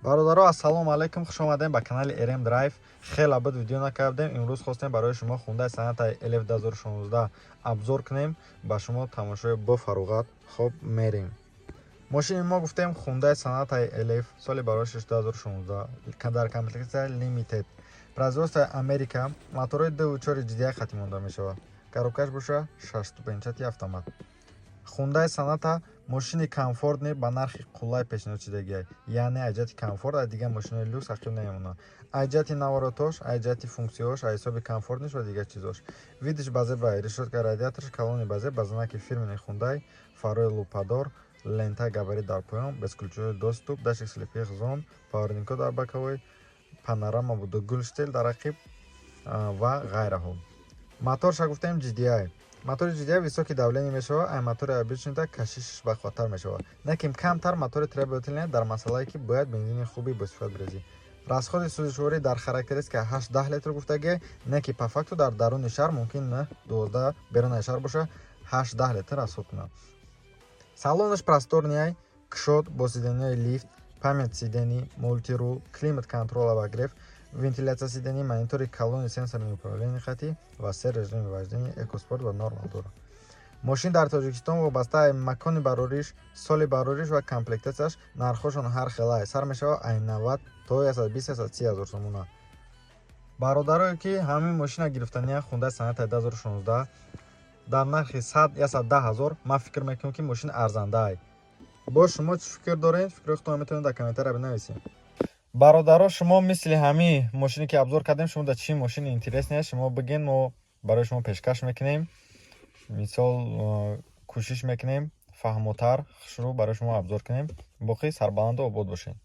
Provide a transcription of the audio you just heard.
бародаро, ассалому алайкум, хуш омадем ба канали RM Drive. Хеле абад видео накардем. Имрӯз хостем барои шумо хундаи санъати Elf 2016 абзор кунем. Ба шумо тамошои бо фаруғат хоб мерем. Мошини мо гуфтем хундаи санъати Elf соли бароишаш 2016 дар комплектация Limited. Производство Америка. Мотори 2.4 GDI хати монда мешавад. Коробкаш боша 6 ступенчати автомат. Хундаи санъата мошини комфортни ба нархи қуллаи пешниҳод шудагиай. Яъне аз ҷиҳати комфорт аз дигар мошинои люкс ақиб намемонад. Аз ҷиҳати наворотош, аз ҷиҳати функсияҳош, аз ҳисоби комфортниш ва дигар чизош. Видиш базебай, решетка радиаторш, колони базеб ба знаки фирмени Хундай, фарои лупадор, лента габарит дар поён, безключовой доступ, датчик слепых зон, пауэрнинко дар боковой, панорама буду гулштел дар ақиб ва ғайраҳо. Моторша гуфтем GDI. Мотори GDI високи давление мешавад, ай мотори обичнида кашишаш ба хотар мешавад. Неким камтар мотори требовательне дар масъалае ки бояд бензини хуби босифат бирезӣ. Расходи сӯзишворӣ дар характеристика 8-10 литр гуфтагиай, не ки по факту дар даруни шаҳр мумкин на 12 беруни шаҳр боша 8-10 литр расход кунад. Салонаш просторнияй, кушод бо сиденияи лифт, памят сиденӣ, мультирул, климат контрол обогрев, вентиляция сиденӣ, монитори колони сенсорни управлени хатӣ ва се режими вождении экоспорт ва нормал дорад. Мошин дар Тоҷикистон вобаста макони барориш, соли барориш ва комплектатсияш нархҳошон ҳар хела сар мешавад аз 90 то 120-130 ҳазор сомона. Бародарое ки ҳамин мошина гирифтания хундаи санъати 2016 дар нархи 100-110 ҳазор, ман фикр мекунам ки мошин арзандаа. бо шумо чӣ фикр доред? Фикрҳои худтонро метавонед дар комментария бинависед. бародаро, шумо мисли ҳамин мошине ки абзор кардем, шумо дар чӣ мошини интересне шумо бигӯед, мо барои шумо пешкаш мекунем. Мисол кӯшиш мекунем фаҳмотар хушрӯ барои шумо абзор кунем. Боқӣ сарбаланду обод бошед.